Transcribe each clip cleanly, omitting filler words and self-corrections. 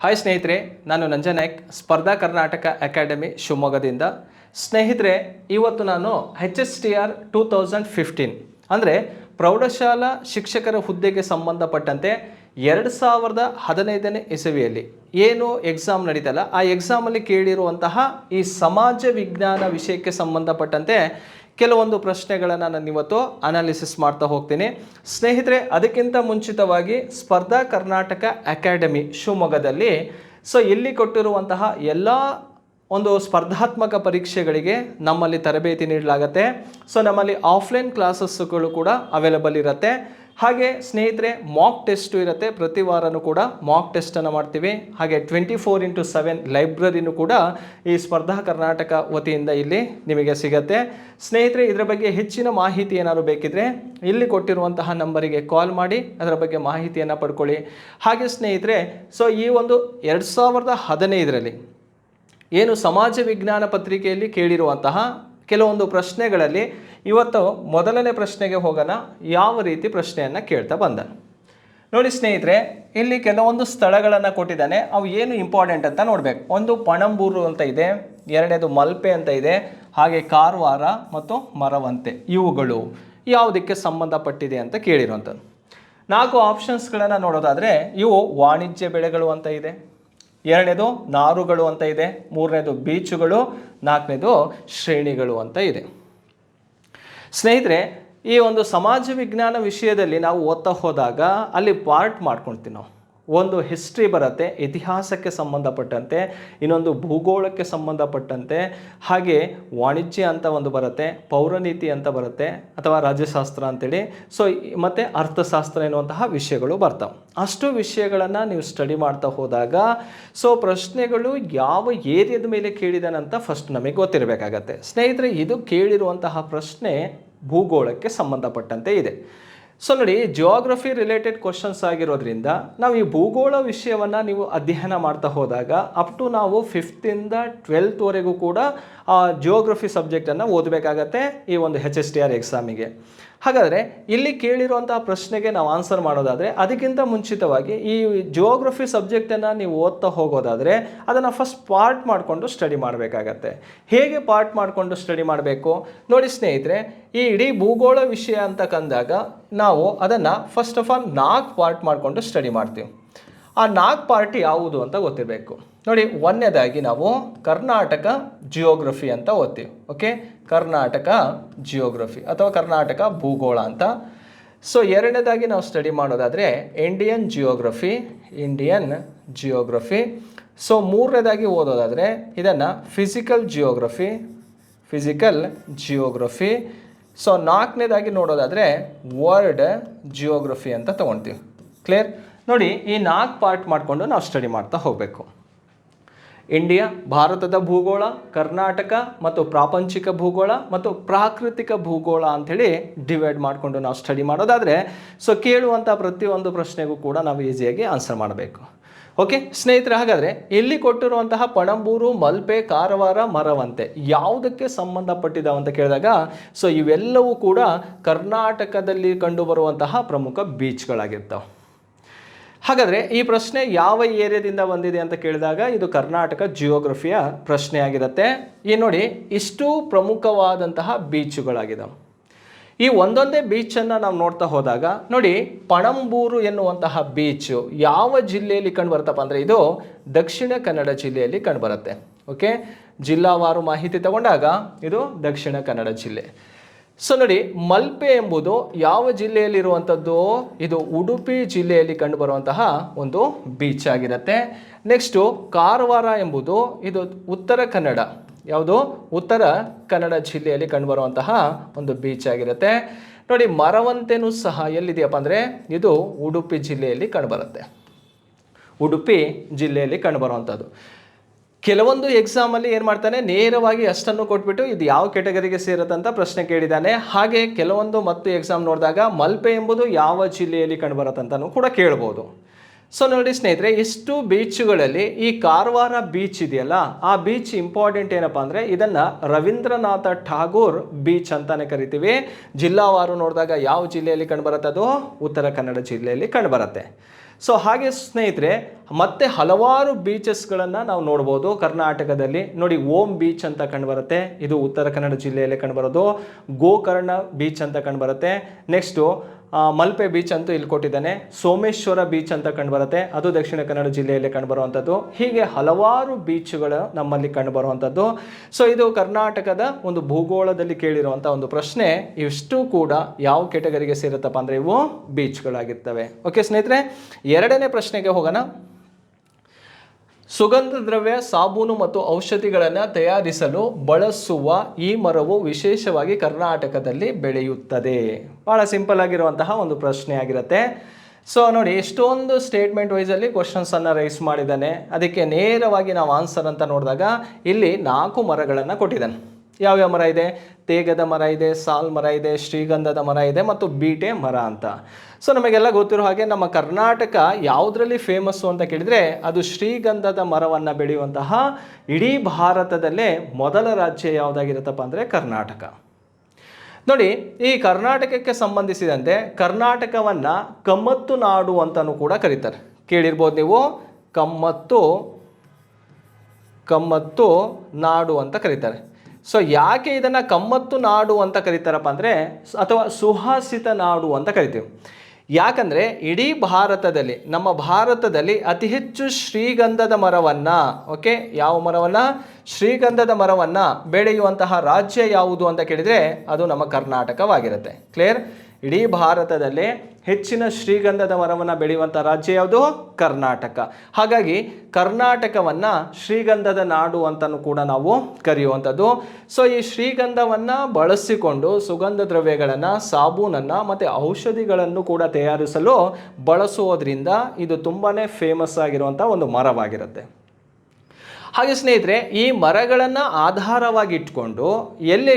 Hi ಸ್ನೇಹಿತರೆ, ನಾನು ನಂಜನಾಯ್ಕ್, ಸ್ಪರ್ಧಾ ಕರ್ನಾಟಕ ಅಕಾಡೆಮಿ ಶಿವಮೊಗ್ಗದಿಂದ. ಸ್ನೇಹಿತರೆ, ಇವತ್ತು ನಾನು HSTR 2015 ಅಂದರೆ ಪ್ರೌಢಶಾಲಾ ಶಿಕ್ಷಕರ ಹುದ್ದೆಗೆ ಸಂಬಂಧಪಟ್ಟಂತೆ 2015ನೇ ಇಸವಿಯಲ್ಲಿ ಏನು ಎಕ್ಸಾಮ್ ನಡೀತಲ್ಲ, ಆ ಎಕ್ಸಾಮಲ್ಲಿ ಕೇಳಿರುವಂತಹ ಈ ಸಮಾಜ ವಿಜ್ಞಾನ ವಿಷಯಕ್ಕೆ ಸಂಬಂಧಪಟ್ಟಂತೆ ಕೆಲವೊಂದು ಪ್ರಶ್ನೆಗಳನ್ನು ನಾನು ಇವತ್ತು ಅನಾಲಿಸಿಸ್ ಮಾಡ್ತಾ ಹೋಗ್ತೀನಿ. ಸ್ನೇಹಿತರೆ, ಅದಕ್ಕಿಂತ ಮುಂಚಿತವಾಗಿ ಸ್ಪರ್ಧಾ ಕರ್ನಾಟಕ ಅಕಾಡೆಮಿ ಶಿವಮೊಗ್ಗದಲ್ಲಿ ಇಲ್ಲಿ ಕೊಟ್ಟಿರುವಂತಹ ಎಲ್ಲ ಒಂದು ಸ್ಪರ್ಧಾತ್ಮಕ ಪರೀಕ್ಷೆಗಳಿಗೆ ನಮ್ಮಲ್ಲಿ ತರಬೇತಿ ನೀಡಲಾಗುತ್ತೆ. ನಮ್ಮಲ್ಲಿ ಆಫ್ಲೈನ್ ಕ್ಲಾಸಸ್ಗಳು ಕೂಡ ಅವೈಲಬಲ್ ಇರುತ್ತೆ. ಹಾಗೆ ಸ್ನೇಹಿತರೆ, ಮಾಕ್ ಟೆಸ್ಟು ಇರುತ್ತೆ. ಪ್ರತಿ ವಾರನೂ ಕೂಡ ಮಾಕ್ ಟೆಸ್ಟನ್ನು ಮಾಡ್ತೀವಿ. ಹಾಗೆ 24x7 ಲೈಬ್ರರಿನೂ ಕೂಡ ಈ ಸ್ಪರ್ಧಾ ಕರ್ನಾಟಕ ವತಿಯಿಂದ ಇಲ್ಲಿ ನಿಮಗೆ ಸಿಗುತ್ತೆ. ಸ್ನೇಹಿತರೆ, ಇದರ ಬಗ್ಗೆ ಹೆಚ್ಚಿನ ಮಾಹಿತಿ ಏನಾದರೂ ಬೇಕಿದ್ರೆ ಇಲ್ಲಿ ಕೊಟ್ಟಿರುವಂತಹ ನಂಬರಿಗೆ ಕಾಲ್ ಮಾಡಿ ಅದರ ಬಗ್ಗೆ ಮಾಹಿತಿಯನ್ನು ಪಡ್ಕೊಳ್ಳಿ. ಹಾಗೆ ಸ್ನೇಹಿತರೆ, ಈ ಒಂದು 2015ರಲ್ಲಿ ಏನು ಸಮಾಜ ವಿಜ್ಞಾನ ಪತ್ರಿಕೆಯಲ್ಲಿ ಕೇಳಿರುವಂತಹ ಕೆಲವೊಂದು ಪ್ರಶ್ನೆಗಳಲ್ಲಿ ಇವತ್ತು ಮೊದಲನೇ ಪ್ರಶ್ನೆಗೆ ಹೋಗೋಣ. ಯಾವ ರೀತಿ ಪ್ರಶ್ನೆಯನ್ನು ಕೇಳ್ತಾ ಬಂದ ನೋಡಿ ಸ್ನೇಹಿತರೆ, ಇಲ್ಲಿ ಕೆಲವೊಂದು ಸ್ಥಳಗಳನ್ನು ಕೊಟ್ಟಿದ್ದಾನೆ. ಅವು ಏನು ಇಂಪಾರ್ಟೆಂಟ್ ಅಂತ ನೋಡಬೇಕು. ಒಂದು ಪಣಂಬೂರು ಅಂತ ಇದೆ, ಎರಡನೇದು ಮಲ್ಪೆ ಅಂತ ಇದೆ, ಹಾಗೆ ಕಾರವಾರ ಮತ್ತು ಮರವಂತೆ. ಇವುಗಳು ಯಾವುದಕ್ಕೆ ಸಂಬಂಧಪಟ್ಟಿದೆ ಅಂತ ಕೇಳಿರುವಂಥದ್ದು. 4 ಆಪ್ಷನ್ಸ್ಗಳನ್ನು ನೋಡೋದಾದರೆ ಇವು ವಾಣಿಜ್ಯ ಬೆಳೆಗಳು ಅಂತ ಇದೆ, ಎರಡನೇದು ನಾರುಗಳು ಅಂತ ಇದೆ, ಮೂರನೇದು ಬೀಚುಗಳು, ನಾಲ್ಕನೇದು ಶ್ರೇಣಿಗಳು ಅಂತ ಇದೆ. ಸ್ನೇಹಿತರೆ, ಈ ಒಂದು ಸಮಾಜ ವಿಜ್ಞಾನ ವಿಷಯದಲ್ಲಿ ನಾವು ಓದ್ತಾ ಹೋದಾಗ ಅಲ್ಲಿ ಪಾರ್ಟ್ ಮಾಡ್ಕೊಳ್ತೀವಿ ನಾವು. ಒಂದು ಹಿಸ್ಟ್ರಿ ಬರುತ್ತೆ, ಇತಿಹಾಸಕ್ಕೆ ಸಂಬಂಧಪಟ್ಟಂತೆ, ಇನ್ನೊಂದು ಭೂಗೋಳಕ್ಕೆ ಸಂಬಂಧಪಟ್ಟಂತೆ, ಹಾಗೆ ವಾಣಿಜ್ಯ ಅಂತ ಒಂದು ಬರುತ್ತೆ, ಪೌರನೀತಿ ಅಂತ ಬರುತ್ತೆ ಅಥವಾ ರಾಜ್ಯಶಾಸ್ತ್ರ ಅಂತೇಳಿ, ಮತ್ತು ಅರ್ಥಶಾಸ್ತ್ರ ಎನ್ನುವಂತಹ ವಿಷಯಗಳು ಬರ್ತವೆ. ಅಷ್ಟು ವಿಷಯಗಳನ್ನು ನೀವು ಸ್ಟಡಿ ಮಾಡ್ತಾ ಹೋದಾಗ ಪ್ರಶ್ನೆಗಳು ಯಾವ ಏರಿಯಾದ ಮೇಲೆ ಕೇಳಿದಾನಂತ ಫಸ್ಟ್ ನಮಗೆ ಗೊತ್ತಿರಬೇಕಾಗತ್ತೆ. ಸ್ನೇಹಿತರೆ, ಇದು ಕೇಳಿರುವಂತಹ ಪ್ರಶ್ನೆ ಭೂಗೋಳಕ್ಕೆ ಸಂಬಂಧಪಟ್ಟಂತೆ ಇದೆ. ನೋಡಿ, ಜಿಯೋಗ್ರಫಿ ರಿಲೇಟೆಡ್ ಕ್ವಶನ್ಸ್ ಆಗಿರೋದ್ರಿಂದ ನಾವು ಈ ಭೂಗೋಳ ವಿಷಯವನ್ನು ನೀವು ಅಧ್ಯಯನ ಮಾಡ್ತಾ ಹೋದಾಗ ಅಪ್ ಟು ನಾವು 5th to 12th ಕೂಡ ಆ ಜಿಯೋಗ್ರಫಿ ಸಬ್ಜೆಕ್ಟನ್ನು ಓದಬೇಕಾಗತ್ತೆ ಈ ಒಂದು HSTR ಎಕ್ಸಾಮಿಗೆ. ಹಾಗಾದರೆ ಇಲ್ಲಿ ಕೇಳಿರುವಂತಹ ಪ್ರಶ್ನೆಗೆ ನಾವು ಆನ್ಸರ್ ಮಾಡೋದಾದರೆ ಅದಕ್ಕಿಂತ ಮುಂಚಿತವಾಗಿ ಈ ಜಿಯೋಗ್ರಫಿ ಸಬ್ಜೆಕ್ಟನ್ನು ನೀವು ಓದ್ತಾ ಹೋಗೋದಾದರೆ ಅದನ್ನು ಫಸ್ಟ್ ಪಾರ್ಟ್ ಮಾಡಿಕೊಂಡು ಸ್ಟಡಿ ಮಾಡಬೇಕಾಗತ್ತೆ. ಹೇಗೆ ಪಾರ್ಟ್ ಮಾಡಿಕೊಂಡು ಸ್ಟಡಿ ಮಾಡಬೇಕು ನೋಡಿ ಸ್ನೇಹಿತರೆ, ಈ ಇಡೀ ಭೂಗೋಳ ವಿಷಯ ಅಂತ ಕಂದಾಗ ನಾವು ಅದನ್ನು ಫಸ್ಟ್ ಆಫ್ ಆಲ್ 4 ಪಾರ್ಟ್ ಮಾಡಿಕೊಂಡು ಸ್ಟಡಿ ಮಾಡ್ತೀವಿ. ಆ 4 ಪಾರ್ಟ್ ಯಾವುದು ಅಂತ ಗೊತ್ತಿರಬೇಕು. ನೋಡಿ, ಒಂದನೇದಾಗಿ ನಾವು ಕರ್ನಾಟಕ ಜಿಯೋಗ್ರಫಿ ಅಂತ ಓದ್ತೀವಿ. ಓಕೆ, ಕರ್ನಾಟಕ ಜಿಯೋಗ್ರಫಿ ಅಥವಾ ಕರ್ನಾಟಕ ಭೂಗೋಳ ಅಂತ. ಎರಡನೇದಾಗಿ ನಾವು ಸ್ಟಡಿ ಮಾಡೋದಾದರೆ ಇಂಡಿಯನ್ ಜಿಯೋಗ್ರಫಿ. ಮೂರನೇದಾಗಿ ಓದೋದಾದರೆ ಇದನ್ನು ಫಿಸಿಕಲ್ ಜಿಯೋಗ್ರಫಿ. ನಾಲ್ಕನೇದಾಗಿ ನೋಡೋದಾದರೆ ವರ್ಲ್ಡ್ ಜಿಯೋಗ್ರಫಿ ಅಂತ ತೊಗೊಳ್ತೀವಿ. ಕ್ಲಿಯರ್? ನೋಡಿ, ಈ 4 ಪಾರ್ಟ್ ಮಾಡಿಕೊಂಡು ನಾವು ಸ್ಟಡಿ ಮಾಡ್ತಾ ಹೋಗಬೇಕು. ಇಂಡಿಯಾ ಭಾರತದ ಭೂಗೋಳ, ಕರ್ನಾಟಕ ಮತ್ತು ಪ್ರಾಪಂಚಿಕ ಭೂಗೋಳ ಮತ್ತು ಪ್ರಾಕೃತಿಕ ಭೂಗೋಳ ಅಂಥೇಳಿ ಡಿವೈಡ್ ಮಾಡಿಕೊಂಡು ನಾವು ಸ್ಟಡಿ ಮಾಡೋದಾದರೆ ಕೇಳುವಂಥ ಪ್ರತಿಯೊಂದು ಪ್ರಶ್ನೆಗೂ ಕೂಡ ನಾವು ಈಸಿಯಾಗಿ ಆನ್ಸರ್ ಮಾಡಬೇಕು. ಓಕೆ ಸ್ನೇಹಿತರೆ, ಹಾಗಾದರೆ ಇಲ್ಲಿ ಕೊಟ್ಟಿರುವಂತಹ ಪಣಂಬೂರು, ಮಲ್ಪೆ, ಕಾರವಾರ, ಮರವಂತೆ ಯಾವುದಕ್ಕೆ ಸಂಬಂಧಪಟ್ಟಿದ್ದಾವೆ ಅಂತ ಕೇಳಿದಾಗ ಇವೆಲ್ಲವೂ ಕೂಡ ಕರ್ನಾಟಕದಲ್ಲಿ ಕಂಡುಬರುವಂತಹ ಪ್ರಮುಖ ಬೀಚ್ಗಳಾಗಿರ್ತವೆ. ಹಾಗಾದರೆ ಈ ಪ್ರಶ್ನೆ ಯಾವ ಏರಿಯಾದಿಂದ ಬಂದಿದೆ ಅಂತ ಕೇಳಿದಾಗ ಇದು ಕರ್ನಾಟಕ ಜಿಯೋಗ್ರಫಿಯ ಪ್ರಶ್ನೆ ಆಗಿರುತ್ತೆ. ಈ ನೋಡಿ, ಇಷ್ಟು ಪ್ರಮುಖವಾದಂತಹ ಬೀಚುಗಳಾಗಿದ್ದಾವೆ. ಈ ಒಂದೊಂದೇ ಬೀಚನ್ನು ನಾವು ನೋಡ್ತಾ ಹೋದಾಗ ನೋಡಿ, ಪಣಂಬೂರು ಎನ್ನುವಂತಹ ಬೀಚು ಯಾವ ಜಿಲ್ಲೆಯಲ್ಲಿ ಕಂಡುಬರುತ್ತಪ್ಪ ಅಂದರೆ ಇದು ದಕ್ಷಿಣ ಕನ್ನಡ ಜಿಲ್ಲೆಯಲ್ಲಿ ಕಂಡುಬರುತ್ತೆ. ಓಕೆ, ಜಿಲ್ಲಾವಾರು ಮಾಹಿತಿ ತಗೊಂಡಾಗ ಇದು ದಕ್ಷಿಣ ಕನ್ನಡ ಜಿಲ್ಲೆ. ನೋಡಿ, ಮಲ್ಪೆ ಎಂಬುದು ಯಾವ ಜಿಲ್ಲೆಯಲ್ಲಿರುವಂಥದ್ದು? ಇದು ಉಡುಪಿ ಜಿಲ್ಲೆಯಲ್ಲಿ ಕಂಡುಬರುವಂತಹ ಒಂದು ಬೀಚ್ ಆಗಿರುತ್ತೆ. ನೆಕ್ಸ್ಟು ಕಾರವಾರ ಎಂಬುದು ಇದು ಉತ್ತರ ಕನ್ನಡ, ಯಾವುದು ಉತ್ತರ ಕನ್ನಡ ಜಿಲ್ಲೆಯಲ್ಲಿ ಕಂಡುಬರುವಂತಹ ಒಂದು ಬೀಚ್ ಆಗಿರುತ್ತೆ. ನೋಡಿ, ಮರವಂತೆನೂ ಸಹ ಎಲ್ಲಿದೆಯಪ್ಪ ಅಂದರೆ ಇದು ಉಡುಪಿ ಜಿಲ್ಲೆಯಲ್ಲಿ ಕಂಡುಬರುವಂಥದ್ದು. ಕೆಲವೊಂದು ಎಕ್ಸಾಮಲ್ಲಿ ಏನು ಮಾಡ್ತಾನೆ, ನೇರವಾಗಿ ಅಷ್ಟನ್ನು ಕೊಟ್ಬಿಟ್ಟು ಇದು ಯಾವ ಕೆಟಗರಿಗೆ ಸೇರುತ್ತಂತ ಪ್ರಶ್ನೆ ಕೇಳಿದ್ದಾನೆ. ಹಾಗೆ ಕೆಲವೊಂದು ಮತ್ತು ಎಕ್ಸಾಮ್ ನೋಡಿದಾಗ ಮಲ್ಪೆ ಎಂಬುದು ಯಾವ ಜಿಲ್ಲೆಯಲ್ಲಿ ಕಂಡುಬರುತ್ತಂತನೂ ಕೂಡ ಕೇಳ್ಬೋದು. ನೋಡಿ ಸ್ನೇಹಿತರೆ, ಇಷ್ಟು ಬೀಚುಗಳಲ್ಲಿ ಈ ಕಾರವಾರ ಬೀಚ್ ಇದೆಯಲ್ಲ, ಆ ಬೀಚ್ ಇಂಪಾರ್ಟೆಂಟ್ ಏನಪ್ಪ ಅಂದರೆ ಇದನ್ನು ರವೀಂದ್ರನಾಥ ಠಾಗೂರ್ ಬೀಚ್ ಅಂತಾನೆ ಕರಿತೀವಿ. ಜಿಲ್ಲಾವಾರು ನೋಡಿದಾಗ ಯಾವ ಜಿಲ್ಲೆಯಲ್ಲಿ ಕಂಡುಬರುತ್ತೆ? ಅದು ಉತ್ತರ ಕನ್ನಡ ಜಿಲ್ಲೆಯಲ್ಲಿ ಕಂಡುಬರುತ್ತೆ. ಸೊ ಹಾಗೆ ಸ್ನೇಹಿತರೆ ಮತ್ತೆ ಹಲವಾರು ಬೀಚಸ್ಗಳನ್ನು ನಾವು ನೋಡ್ಬೋದು ಕರ್ನಾಟಕದಲ್ಲಿ. ನೋಡಿ, ಓಂ ಬೀಚ್ ಅಂತ ಕಂಡುಬರುತ್ತೆ, ಇದು ಉತ್ತರ ಕನ್ನಡ ಜಿಲ್ಲೆಯಲ್ಲಿ ಕಂಡುಬರೋದು. ಗೋಕರ್ಣ ಬೀಚ್ ಅಂತ ಕಂಡುಬರುತ್ತೆ. ನೆಕ್ಸ್ಟು ಮಲ್ಪೆ ಬೀಚ್ ಅಂತೂ ಇಲ್ಲಿ ಕೊಟ್ಟಿದ್ದಾನೆ. ಸೋಮೇಶ್ವರ ಬೀಚ್ ಅಂತ ಕಂಡುಬರುತ್ತೆ, ಅದು ದಕ್ಷಿಣ ಕನ್ನಡ ಜಿಲ್ಲೆಯಲ್ಲಿ ಕಂಡುಬರುವಂಥದ್ದು. ಹೀಗೆ ಹಲವಾರು ಬೀಚ್ಗಳು ನಮ್ಮಲ್ಲಿ ಕಂಡುಬರುವಂಥದ್ದು. ಸೊ ಇದು ಕರ್ನಾಟಕದ ಒಂದು ಭೂಗೋಳದಲ್ಲಿ ಕೇಳಿರುವಂಥ ಒಂದು ಪ್ರಶ್ನೆ. ಇಷ್ಟು ಕೂಡ ಯಾವ ಕೆಟಗರಿಗೆ ಸೇರುತ್ತಪ್ಪ ಅಂದರೆ ಇವು ಬೀಚ್ಗಳಾಗಿರ್ತವೆ. ಓಕೆ ಸ್ನೇಹಿತರೆ, ಎರಡನೇ ಪ್ರಶ್ನೆಗೆ ಹೋಗೋಣ. ಸುಗಂಧ ದ್ರವ್ಯ, ಸಾಬೂನು ಮತ್ತು ಔಷಧಿಗಳನ್ನು ತಯಾರಿಸಲು ಬಳಸುವ ಈ ಮರವು ವಿಶೇಷವಾಗಿ ಕರ್ನಾಟಕದಲ್ಲಿ ಬೆಳೆಯುತ್ತದೆ. ಭಾಳ ಸಿಂಪಲ್ ಆಗಿರುವಂತಹ ಒಂದು ಪ್ರಶ್ನೆ ಆಗಿರುತ್ತೆ. ಸೊ ನೋಡಿ, ಎಷ್ಟೊಂದು ಸ್ಟೇಟ್ಮೆಂಟ್ ವೈಸಲ್ಲಿ ಕ್ವಶನ್ಸನ್ನು ರೈಸ್ ಮಾಡಿದ್ದಾನೆ. ಅದಕ್ಕೆ ನೇರವಾಗಿ ನಾವು ಆನ್ಸರ್ ಅಂತ ನೋಡಿದಾಗ ಇಲ್ಲಿ 4 ಮರಗಳನ್ನು ಕೊಟ್ಟಿದ್ದಾನೆ. ಯಾವ್ಯಾವ ಮರ ಇದೆ? ತೇಗದ ಮರ ಇದೆ, ಸಾಲ್ ಮರ ಇದೆ, ಶ್ರೀಗಂಧದ ಮರ ಇದೆ ಮತ್ತು ಬೀಟೆ ಮರ ಅಂತ. ಸೊ ನಮಗೆಲ್ಲ ಗೊತ್ತಿರೋ ಹಾಗೆ ನಮ್ಮ ಕರ್ನಾಟಕ ಯಾವುದರಲ್ಲಿ ಫೇಮಸ್ಸು ಅಂತ ಕೇಳಿದರೆ ಅದು ಶ್ರೀಗಂಧದ ಮರವನ್ನು ಬೆಳೆಯುವಂತಹ ಇಡೀ ಭಾರತದಲ್ಲೇ ಮೊದಲ ರಾಜ್ಯ ಯಾವುದಾಗಿರುತ್ತಪ್ಪ ಅಂದರೆ ಕರ್ನಾಟಕ. ನೋಡಿ, ಈ ಕರ್ನಾಟಕಕ್ಕೆ ಸಂಬಂಧಿಸಿದಂತೆ ಕರ್ನಾಟಕವನ್ನು ಕಮ್ಮತ್ತು ನಾಡು ಅಂತಲೂ ಕೂಡ ಕರೀತಾರೆ. ಕೇಳಿರ್ಬೋದು ನೀವು, ಕಮ್ಮತ್ತು ನಾಡು ಅಂತ ಕರೀತಾರೆ. ಸೊ ಯಾಕೆ ಇದನ್ನು ಕಮ್ಮತ್ತು ನಾಡು ಅಂತ ಕರೀತಾರಪ್ಪ ಅಂದರೆ, ಅಥವಾ ಸುಹಾಸಿತ ನಾಡು ಅಂತ ಕರಿತೀವಿ. ಯಾಕಂದರೆ ಇಡೀ ಭಾರತದಲ್ಲಿ, ನಮ್ಮ ಭಾರತದಲ್ಲಿ ಅತಿ ಹೆಚ್ಚು ಶ್ರೀಗಂಧದ ಮರವನ್ನು, ಓಕೆ, ಯಾವ ಮರವನ್ನು? ಶ್ರೀಗಂಧದ ಮರವನ್ನು ಬೆಳೆಯುವಂತಹ ರಾಜ್ಯ ಯಾವುದು ಅಂತ ಕೇಳಿದರೆ ಅದು ನಮ್ಮ ಕರ್ನಾಟಕವಾಗಿರುತ್ತೆ. ಕ್ಲಿಯರ್? ಇಡೀ ಭಾರತದಲ್ಲಿ ಹೆಚ್ಚಿನ ಶ್ರೀಗಂಧದ ಮರವನ್ನು ಬೆಳೆಯುವಂಥ ರಾಜ್ಯ ಯಾವುದು? ಕರ್ನಾಟಕ. ಹಾಗಾಗಿ ಕರ್ನಾಟಕವನ್ನು ಶ್ರೀಗಂಧದ ನಾಡು ಅಂತಲೂ ಕೂಡ ನಾವು ಕರೆಯುವಂಥದ್ದು. ಸೊ ಈ ಶ್ರೀಗಂಧವನ್ನು ಬಳಸಿಕೊಂಡು ಸುಗಂಧ ದ್ರವ್ಯಗಳನ್ನು, ಸಾಬೂನನ್ನು ಮತ್ತು ಔಷಧಿಗಳನ್ನು ಕೂಡ ತಯಾರಿಸಲು ಬಳಸುವುದರಿಂದ ಇದು ತುಂಬಾ ಫೇಮಸ್ ಆಗಿರುವಂಥ ಒಂದು ಮರವಾಗಿರುತ್ತೆ. ಹಾಗೆ ಸ್ನೇಹಿತರೆ, ಈ ಮರಗಳನ್ನು ಆಧಾರವಾಗಿ ಇಟ್ಕೊಂಡು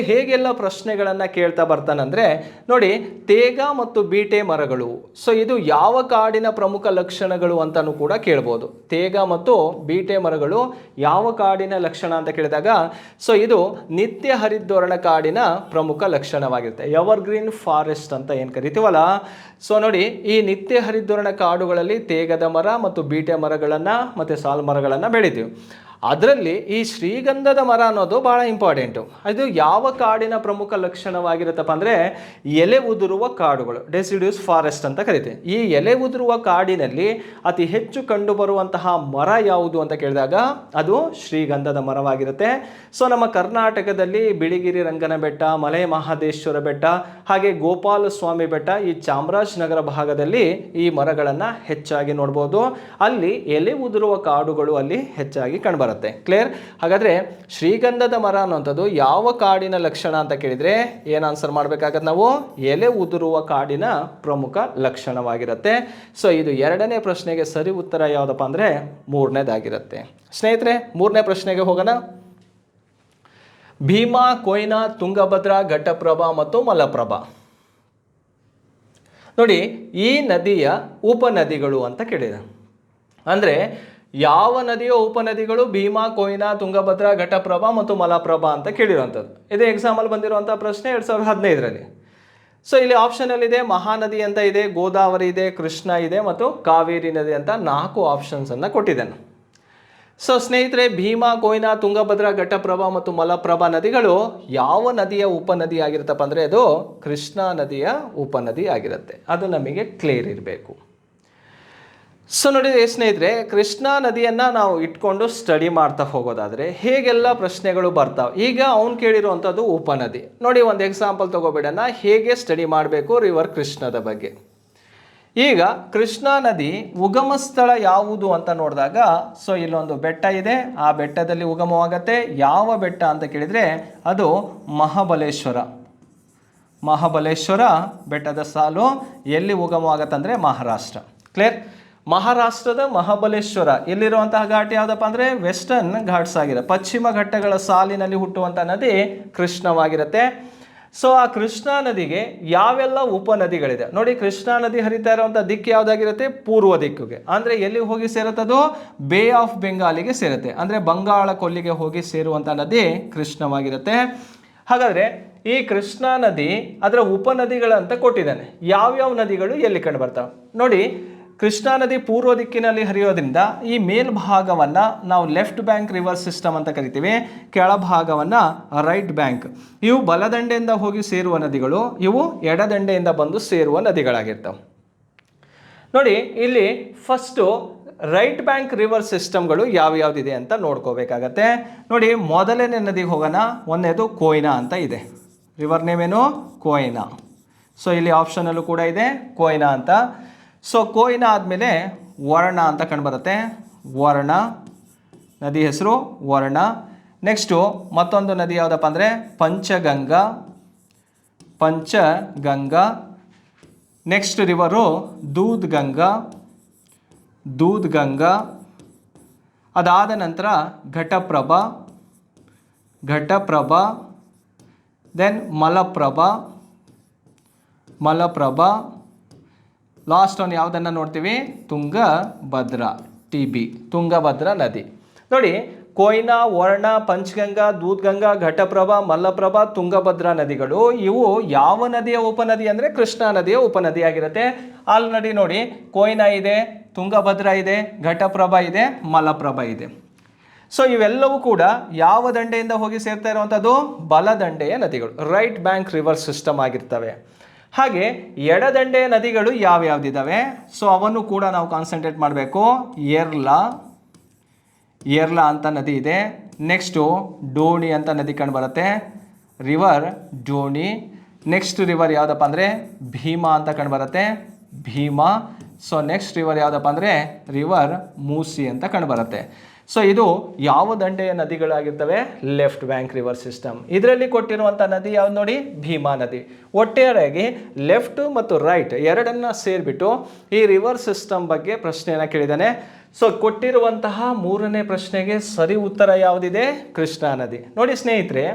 ಹೇಗೆಲ್ಲ ಪ್ರಶ್ನೆಗಳನ್ನು ಕೇಳ್ತಾ ಬರ್ತಾನಂದರೆ, ನೋಡಿ, ತೇಗ ಮತ್ತು ಬೀಟೆ ಮರಗಳು. ಸೊ ಇದು ಯಾವ ಕಾಡಿನ ಪ್ರಮುಖ ಲಕ್ಷಣಗಳು ಅಂತಲೂ ಕೂಡ ಕೇಳ್ಬೋದು. ತೇಗ ಮತ್ತು ಬೀಟೆ ಮರಗಳು ಯಾವ ಕಾಡಿನ ಲಕ್ಷಣ ಅಂತ ಕೇಳಿದಾಗ, ಸೊ ಇದು ನಿತ್ಯ ಹರಿದ್ವರ್ಣ ಕಾಡಿನ ಪ್ರಮುಖ ಲಕ್ಷಣವಾಗಿರುತ್ತೆ. ಎವರ್ಗ್ರೀನ್ ಫಾರೆಸ್ಟ್ ಅಂತ ಏನು ಕರಿತೀವಲ್ಲ. ಸೊ ನೋಡಿ, ಈ ನಿತ್ಯ ಹರಿದ್ವರ್ಣ ಕಾಡುಗಳಲ್ಲಿ ತೇಗದ ಮರ ಮತ್ತು ಬೀಟೆ ಮರಗಳನ್ನು ಮತ್ತು ಸಾಲ್ ಮರಗಳನ್ನು ಬೆಳಿತೀವಿ. ಅದರಲ್ಲಿ ಈ ಶ್ರೀಗಂಧದ ಮರ ಅನ್ನೋದು ಭಾಳ ಇಂಪಾರ್ಟೆಂಟು. ಅದು ಯಾವ ಕಾಡಿನ ಪ್ರಮುಖ ಲಕ್ಷಣವಾಗಿರುತ್ತಪ್ಪ ಅಂದರೆ ಎಲೆ ಉದುರುವ ಕಾಡುಗಳು, ಡೆಸಿಡ್ಯೂಸ್ ಫಾರೆಸ್ಟ್ ಅಂತ ಕರಿತೀವಿ. ಈ ಎಲೆ ಉದುರುವ ಕಾಡಿನಲ್ಲಿ ಅತಿ ಹೆಚ್ಚು ಕಂಡುಬರುವಂತಹ ಮರ ಯಾವುದು ಅಂತ ಕೇಳಿದಾಗ ಅದು ಶ್ರೀಗಂಧದ ಮರವಾಗಿರುತ್ತೆ. ಸೊ ನಮ್ಮ ಕರ್ನಾಟಕದಲ್ಲಿ ಬಿಳಿಗಿರಿ ರಂಗನ ಬೆಟ್ಟ, ಮಲೆ ಮಹದೇಶ್ವರ ಬೆಟ್ಟ, ಹಾಗೆ ಗೋಪಾಲ ಸ್ವಾಮಿ ಬೆಟ್ಟ, ಈ ಚಾಮರಾಜನಗರ ಭಾಗದಲ್ಲಿ ಈ ಮರಗಳನ್ನು ಹೆಚ್ಚಾಗಿ ನೋಡ್ಬೋದು. ಅಲ್ಲಿ ಎಲೆ ಉದುರುವ ಕಾಡುಗಳು ಅಲ್ಲಿ ಹೆಚ್ಚಾಗಿ ಕಂಡುಬರುತ್ತೆ. ಕ್ಲಿಯರ್? ಹಾಗಾದ್ರೆ ಶ್ರೀಗಂಧದ ಮರ ಅನ್ನುವಂಥದ್ದು ಯಾವ ಕಾಡಿನ ಲಕ್ಷಣ ಅಂತ ಕೇಳಿದ್ರೆ ಏನು ಆನ್ಸರ್ ಮಾಡಬೇಕಾಗತ್ತೆ ನಾವು? ಎಲೆ ಉದುರುವ ಕಾಡಿನ ಪ್ರಮುಖ ಲಕ್ಷಣವಾಗಿರುತ್ತೆ. ಸೊ ಇದು ಎರಡನೇ ಪ್ರಶ್ನೆಗೆ ಸರಿ ಉತ್ತರ ಯಾವುದಪ್ಪ ಅಂದರೆ ಮೂರನೇದಾಗಿರುತ್ತೆ. ಸ್ನೇಹಿತರೆ, ಮೂರನೇ ಪ್ರಶ್ನೆಗೆ ಹೋಗೋಣ. ಭೀಮಾ, ಕೊಯ್ನಾ, ತುಂಗಭದ್ರಾ, ಘಟಪ್ರಭಾ ಮತ್ತು ಮಲಪ್ರಭಾ. ನೋಡಿ, ಈ ನದಿಯ ಉಪನದಿಗಳು ಅಂತ ಕೇಳಿದೆ. ಅಂದರೆ ಯಾವ ನದಿಯ ಉಪನದಿಗಳು? ಭೀಮಾ, ಕೊಯ್ನಾ, ತುಂಗಭದ್ರಾ, ಘಟಪ್ರಭಾ ಮತ್ತು ಮಲಪ್ರಭಾ ಅಂತ ಕೇಳಿರುವಂಥದ್ದು. ಇದು ಎಕ್ಸಾಮಲ್ಲಿ ಬಂದಿರುವಂಥ ಪ್ರಶ್ನೆ 2015ರಲ್ಲಿ. ಸೊ ಇಲ್ಲಿ ಆಪ್ಷನಲ್ಲಿದೆ ಮಹಾನದಿ ಅಂತ ಇದೆ, ಗೋದಾವರಿ ಇದೆ, ಕೃಷ್ಣ ಇದೆ ಮತ್ತು ಕಾವೇರಿ ನದಿ ಅಂತ 4 ಆಪ್ಷನ್ಸನ್ನು ಕೊಟ್ಟಿದ್ದೇನೆ. ಸೊ ಸ್ನೇಹಿತರೆ, ಭೀಮಾ, ಕೊಯ್ನಾ, ತುಂಗಭದ್ರಾ, ಘಟಪ್ರಭಾ ಮತ್ತು ಮಲಪ್ರಭಾ ನದಿಗಳು ಯಾವ ನದಿಯ ಉಪನದಿ ಆಗಿರುತ್ತಪ್ಪ ಅಂದರೆ ಅದು ಕೃಷ್ಣಾ ನದಿಯ ಉಪನದಿ ಆಗಿರುತ್ತೆ. ಅದು ನಮಗೆ ಕ್ಲಿಯರ್ ಇರಬೇಕು. ಸೊ ನೋಡಿ ಸ್ನೇಹಿತರೆ, ಕೃಷ್ಣಾ ನದಿಯನ್ನು ನಾವು ಇಟ್ಕೊಂಡು ಸ್ಟಡಿ ಮಾಡ್ತಾ ಹೋಗೋದಾದರೆ ಹೇಗೆಲ್ಲ ಪ್ರಶ್ನೆಗಳು ಬರ್ತಾವೆ. ಈಗ ಅವ್ನು ಕೇಳಿರುವಂಥದ್ದು ಉಪನದಿ. ನೋಡಿ, ಒಂದು ಎಕ್ಸಾಂಪಲ್ ತಗೋಬೇಡಣ, ಹೇಗೆ ಸ್ಟಡಿ ಮಾಡಬೇಕು ರಿವರ್ ಕೃಷ್ಣದ ಬಗ್ಗೆ. ಈಗ ಕೃಷ್ಣಾ ನದಿ ಉಗಮ ಸ್ಥಳ ಯಾವುದು ಅಂತ ನೋಡಿದಾಗ, ಸೊ ಇಲ್ಲೊಂದು ಬೆಟ್ಟ ಇದೆ, ಆ ಬೆಟ್ಟದಲ್ಲಿ ಉಗಮವಾಗತ್ತೆ. ಯಾವ ಬೆಟ್ಟ ಅಂತ ಕೇಳಿದರೆ ಅದು ಮಹಾಬಲೇಶ್ವರ. ಮಹಾಬಲೇಶ್ವರ ಬೆಟ್ಟದ ಸಾಲು ಎಲ್ಲಿ ಉಗಮವಾಗತ್ತಂದರೆ ಮಹಾರಾಷ್ಟ್ರ. ಕ್ಲಿಯರ್? ಮಹಾರಾಷ್ಟ್ರದ ಮಹಾಬಲೇಶ್ವರ ಎಲ್ಲಿರುವಂತಹ ಘಾಟ್ ಯಾವುದಪ್ಪ ಅಂದರೆ ವೆಸ್ಟರ್ನ್ ಘಾಟ್ಸ್ ಆಗಿದೆ. ಪಶ್ಚಿಮ ಘಟ್ಟಗಳ ಸಾಲಿನಲ್ಲಿ ಹುಟ್ಟುವಂಥ ನದಿ ಕೃಷ್ಣವಾಗಿರುತ್ತೆ. ಸೊ ಆ ಕೃಷ್ಣಾ ನದಿಗೆ ಯಾವೆಲ್ಲ ಉಪನದಿಗಳಿದೆ ನೋಡಿ. ಕೃಷ್ಣಾ ನದಿ ಹರಿತಾ ಇರುವಂಥ ದಿಕ್ಕು ಯಾವುದಾಗಿರುತ್ತೆ? ಪೂರ್ವ ದಿಕ್ಕಿಗೆ. ಅಂದರೆ ಎಲ್ಲಿ ಹೋಗಿ ಸೇರುತ್ತದು? ಬೇ ಆಫ್ ಬೆಂಗಾಲಿಗೆ ಸೇರುತ್ತೆ. ಅಂದರೆ ಬಂಗಾಳ ಕೊಲ್ಲಿಗೆ ಹೋಗಿ ಸೇರುವಂಥ ನದಿ ಕೃಷ್ಣವಾಗಿರುತ್ತೆ. ಹಾಗಾದರೆ ಈ ಕೃಷ್ಣಾ ನದಿ ಅದರ ಉಪನದಿಗಳಂತ ಕೊಟ್ಟಿದ್ದಾನೆ. ಯಾವ್ಯಾವ ನದಿಗಳು ಎಲ್ಲಿ ಕಂಡು ಬರ್ತಾವೆ ನೋಡಿ. ಕೃಷ್ಣಾ ನದಿ ಪೂರ್ವ ದಿಕ್ಕಿನಲ್ಲಿ ಹರಿಯೋದ್ರಿಂದ ಈ ಮೇಲ್ಭಾಗವನ್ನು ನಾವು ಲೆಫ್ಟ್ ಬ್ಯಾಂಕ್ ರಿವರ್ ಸಿಸ್ಟಮ್ ಅಂತ ಕರಿತೀವಿ, ಕೆಳಭಾಗವನ್ನು ರೈಟ್ ಬ್ಯಾಂಕ್. ಇವು ಬಲದಂಡೆಯಿಂದ ಹೋಗಿ ಸೇರುವ ನದಿಗಳು, ಇವು ಎಡದಂಡೆಯಿಂದ ಬಂದು ಸೇರುವ ನದಿಗಳಾಗಿರ್ತವೆ. ನೋಡಿ ಇಲ್ಲಿ ಫಸ್ಟು ರೈಟ್ ಬ್ಯಾಂಕ್ ರಿವರ್ ಸಿಸ್ಟಮ್ಗಳು ಯಾವ್ಯಾವ್ದಿದೆ ಅಂತ ನೋಡ್ಕೋಬೇಕಾಗತ್ತೆ. ನೋಡಿ ಮೊದಲನೇ ನದಿಗೆ ಹೋಗೋಣ. ಒಂದನೇದು ಕೊಯ್ನಾ ಅಂತ ಇದೆ, ರಿವರ್ ನೇಮ್ ಏನು ಕೊಯ್ನಾ. ಸೊ ಇಲ್ಲಿ ಆಪ್ಷನಲ್ಲೂ ಕೂಡ ಇದೆ ಕೊಯ್ನಾ ಅಂತ. ಸೊ ಕೊಯ್ನಾ ಆದಮೇಲೆ ವರ್ಣ ಅಂತ ಕಂಡುಬರುತ್ತೆ, ವರ್ಣ ನದಿ ಹೆಸರು ವರ್ಣ. ನೆಕ್ಸ್ಟು ಮತ್ತೊಂದು ನದಿ ಯಾವುದಪ್ಪ ಅಂದರೆ ಪಂಚಗಂಗಾ, ಪಂಚಗಂಗಾ. Next river Doodhganga, Doodhganga. ಅದಾದ ನಂತರ Ghataprabha, Ghataprabha. Then Malaprabha, Malaprabha. Last one ಯಾವುದನ್ನು ನೋಡ್ತೀವಿ, ತುಂಗಭದ್ರಾ, TB, ತುಂಗಭದ್ರಾ ನದಿ. ನೋಡಿ ಕೊಯ್ನಾ, ವರ್ಣ, ಪಂಚಗಂಗಾ, ದೂದ್ಗಂಗಾ, ಘಟಪ್ರಭಾ, ಮಲ್ಲಪ್ರಭಾ, ತುಂಗಭದ್ರಾ ನದಿಗಳು ಇವು ಯಾವ ನದಿಯ ಉಪನದಿ ಅಂದರೆ ಕೃಷ್ಣಾ ನದಿಯ ಉಪನದಿಯಾಗಿರುತ್ತೆ. ಆಲ್ರೆಡಿ ನೋಡಿ ಕೊಯ್ನಾ ಇದೆ, ತುಂಗಭದ್ರಾ ಇದೆ, ಘಟಪ್ರಭಾ ಇದೆ, ಮಲಪ್ರಭಾ ಇದೆ. ಸೊ ಇವೆಲ್ಲವೂ ಕೂಡ ಯಾವ ದಂಡೆಯಿಂದ ಹೋಗಿ ಸೇರ್ತಾ ಇರುವಂಥದ್ದು, ಬಲದಂಡೆಯ ನದಿಗಳು, ರೈಟ್ ಬ್ಯಾಂಕ್ ರಿವರ್ ಸಿಸ್ಟಮ್ ಆಗಿರ್ತವೆ. ಹಾಗೆ ಎಡದಂಡೆಯ ನದಿಗಳು ಯಾವ್ಯಾವ್ದಿದ್ದಾವೆ, ಸೊ ಅವನ್ನು ಕೂಡ ನಾವು ಕಾನ್ಸಂಟ್ರೇಟ್ ಮಾಡಬೇಕು. ಏರ್ಲಾ, ಏರ್ಲಾ ಅಂತ ನದಿ ಇದೆ. ನೆಕ್ಸ್ಟು ಡೋಣಿ ಅಂತ ನದಿ ಕಂಡು ಬರುತ್ತೆ, ರಿವರ್ ಡೋಣಿ. ನೆಕ್ಸ್ಟ್ ರಿವರ್ ಯಾವುದಪ್ಪ ಅಂದರೆ ಭೀಮಾ ಅಂತ ಕಂಡು ಬರುತ್ತೆ, ಭೀಮಾ. ಸೊ ನೆಕ್ಸ್ಟ್ ರಿವರ್ ಯಾವುದಪ್ಪ ಅಂದರೆ ರಿವರ್ ಮೂಸಿ ಅಂತ ಕಂಡು ಬರುತ್ತೆ. ಸೊ ಇದು ಯಾವ ದಂಡೆಯ ನದಿಗಳಾಗಿರ್ತವೆ, ಲೆಫ್ಟ್ ಬ್ಯಾಂಕ್ ರಿವರ್ ಸಿಸ್ಟಮ್. ಇದರಲ್ಲಿ ಕೊಟ್ಟಿರುವಂಥ ನದಿ ಯಾವ್ದು ನೋಡಿ, ಭೀಮಾ ನದಿ. ಒಟ್ಟಾರೆಯಾಗಿ ಲೆಫ್ಟ್ ಮತ್ತು ರೈಟ್ ಎರಡನ್ನ ಸೇರಿಬಿಟ್ಟು ಈ ರಿವರ್ ಸಿಸ್ಟಮ್ ಬಗ್ಗೆ ಪ್ರಶ್ನೆಯನ್ನು ಕೇಳಿದ್ದಾನೆ. ಸೊ ಕೊಟ್ಟಿರುವಂತಹ ಮೂರನೇ ಪ್ರಶ್ನೆಗೆ ಸರಿ ಉತ್ತರ ಯಾವುದಿದೆ, ಕೃಷ್ಣಾ ನದಿ. ನೋಡಿ ಸ್ನೇಹಿತರೆ,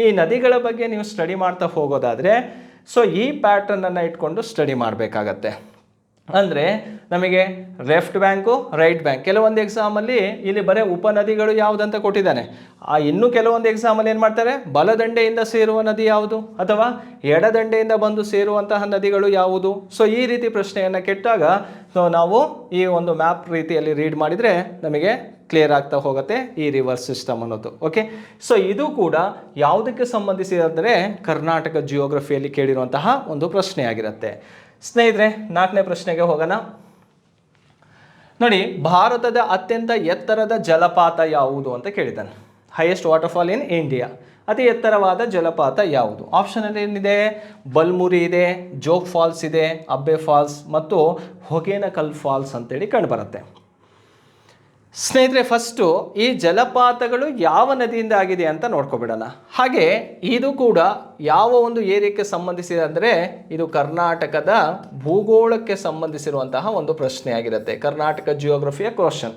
ಈ ನದಿಗಳ ಬಗ್ಗೆ ನೀವು ಸ್ಟಡಿ ಮಾಡ್ತಾ ಹೋಗೋದಾದರೆ ಸೊ ಈ ಪ್ಯಾಟರ್ನನ್ನು ಇಟ್ಕೊಂಡು ಸ್ಟಡಿ ಮಾಡಬೇಕಾಗತ್ತೆ. ಅಂದರೆ ನಮಗೆ ಲೆಫ್ಟ್ ಬ್ಯಾಂಕು, ರೈಟ್ ಬ್ಯಾಂಕ್, ಕೆಲವೊಂದು ಎಕ್ಸಾಮಲ್ಲಿ ಇಲ್ಲಿ ಬರೀ ಉಪನದಿಗಳು ಯಾವುದಂತ ಕೊಟ್ಟಿದ್ದಾನೆ. ಇನ್ನೂ ಕೆಲವೊಂದು ಎಕ್ಸಾಮಲ್ಲಿ ಏನು ಮಾಡ್ತಾರೆ, ಬಲದಂಡೆಯಿಂದ ಸೇರುವ ನದಿ ಯಾವುದು ಅಥವಾ ಎಡದಂಡೆಯಿಂದ ಬಂದು ಸೇರುವಂತಹ ನದಿಗಳು ಯಾವುದು. ಸೊ ಈ ರೀತಿ ಪ್ರಶ್ನೆಯನ್ನು ಕೆಟ್ಟಾಗ ಸೊ ನಾವು ಈ ಒಂದು ಮ್ಯಾಪ್ ರೀತಿಯಲ್ಲಿ ರೀಡ್ ಮಾಡಿದರೆ ನಮಗೆ ಕ್ಲಿಯರ್ ಆಗ್ತಾ ಹೋಗುತ್ತೆ ಈ ರಿವರ್ ಸಿಸ್ಟಮ್ ಅನ್ನೋದು. ಓಕೆ, ಸೊ ಇದು ಕೂಡ ಯಾವುದಕ್ಕೆ ಸಂಬಂಧಿಸಿದಂದರೆ ಕರ್ನಾಟಕ ಜಿಯೋಗ್ರಫಿಯಲ್ಲಿ ಕೇಳಿರುವಂತಹ ಒಂದು ಪ್ರಶ್ನೆಯಾಗಿರುತ್ತೆ. ಸ್ನೇಹಿತರೆ, ನಾಲ್ಕನೇ ಪ್ರಶ್ನೆಗೆ ಹೋಗೋಣ. ನೋಡಿ, ಭಾರತದ ಅತ್ಯಂತ ಎತ್ತರದ ಜಲಪಾತ ಯಾವುದು ಅಂತ ಕೇಳಿದ್ದಾನೆ. ಹೈಯೆಸ್ಟ್ ವಾಟರ್ಫಾಲ್ ಇನ್ ಇಂಡಿಯಾ, ಅತಿ ಎತ್ತರವಾದ ಜಲಪಾತ ಯಾವುದು? ಆಪ್ಷನಲ್ಲಿ ಏನಿದೆ, ಬಲ್ಮುರಿ ಇದೆ, ಜೋಗ್ ಫಾಲ್ಸ್ ಇದೆ, ಅಬ್ಬೆ ಫಾಲ್ಸ್ ಮತ್ತು ಹೊಗೇನಕಲ್ ಫಾಲ್ಸ್ ಅಂತೇಳಿ ಕಂಡುಬರುತ್ತೆ. ಸ್ನೇಹಿತರೆ, ಫಸ್ಟು ಈ ಜಲಪಾತಗಳು ಯಾವ ನದಿಯಿಂದ ಆಗಿದೆ ಅಂತ ನೋಡ್ಕೊಬಿಡೋಣ. ಹಾಗೆ ಇದು ಕೂಡ ಯಾವ ಒಂದು ಏರಿಯಾಕ್ಕೆ ಸಂಬಂಧಿಸಿದೆ ಅಂದರೆ ಇದು ಕರ್ನಾಟಕದ ಭೂಗೋಳಕ್ಕೆ ಸಂಬಂಧಿಸಿರುವಂತಹ ಒಂದು ಪ್ರಶ್ನೆಯಾಗಿರುತ್ತೆ, ಕರ್ನಾಟಕ ಜಿಯೋಗ್ರಫಿಯ ಕ್ವಶನ್.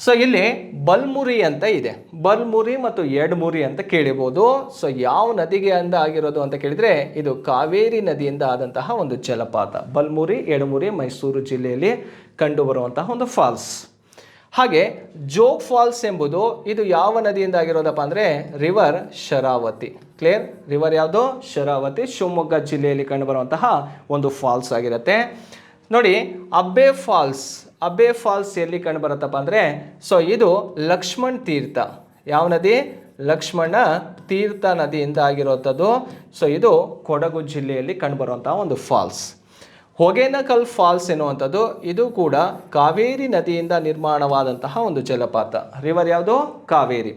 ಸೊ ಇಲ್ಲಿ ಬಲ್ಮುರಿ ಅಂತ ಇದೆ, ಬಲ್ಮುರಿ ಮತ್ತು ಎಡಮುರಿ ಅಂತ ಕೇಳಿರ್ಬೋದು. ಸೊ ಯಾವ ನದಿಗೆ ಆಗಿರೋದು ಅಂತ ಕೇಳಿದರೆ ಇದು ಕಾವೇರಿ ನದಿಯಿಂದ ಆದಂತಹ ಒಂದು ಜಲಪಾತ. ಬಲ್ಮುರಿ, ಎಡಮುರಿ ಮೈಸೂರು ಜಿಲ್ಲೆಯಲ್ಲಿ ಕಂಡುಬರುವಂತಹ ಒಂದು ಫಾಲ್ಸ್. ಹಾಗೆ ಜೋಗ್ ಫಾಲ್ಸ್ ಎಂಬುದು ಇದು ಯಾವ ನದಿಯಿಂದ ಆಗಿರೋದಪ್ಪ ಅಂದರೆ ರಿವರ್ ಶರಾವತಿ. ಕ್ಲಿಯರ್, ರಿವರ್ ಯಾವುದು, ಶರಾವತಿ, ಶಿವಮೊಗ್ಗ ಜಿಲ್ಲೆಯಲ್ಲಿ ಕಂಡುಬರುವಂತಹ ಒಂದು ಫಾಲ್ಸ್ ಆಗಿರುತ್ತೆ. ನೋಡಿ, ಅಬ್ಬೆ ಫಾಲ್ಸ್, ಅಬ್ಬೆ ಫಾಲ್ಸ್ ಎಲ್ಲಿ ಕಂಡುಬರುತ್ತಪ್ಪ ಅಂದರೆ ಸೊ ಇದು ಲಕ್ಷ್ಮಣ್ ತೀರ್ಥ. ಯಾವ ನದಿ, ಲಕ್ಷ್ಮಣ ತೀರ್ಥ ನದಿಯಿಂದ ಆಗಿರುವಂಥದ್ದು. ಸೊ ಇದು ಕೊಡಗು ಜಿಲ್ಲೆಯಲ್ಲಿ ಕಂಡುಬರುವಂತಹ ಒಂದು ಫಾಲ್ಸ್. ಹೊಗೇನಕಲ್ ಫಾಲ್ಸ್ ಎನ್ನುವಂಥದ್ದು ಇದು ಕೂಡ ಕಾವೇರಿ ನದಿಯಿಂದ ನಿರ್ಮಾಣವಾದಂತಹ ಒಂದು ಜಲಪಾತ. ರಿವರ್ ಯಾವುದು, ಕಾವೇರಿ.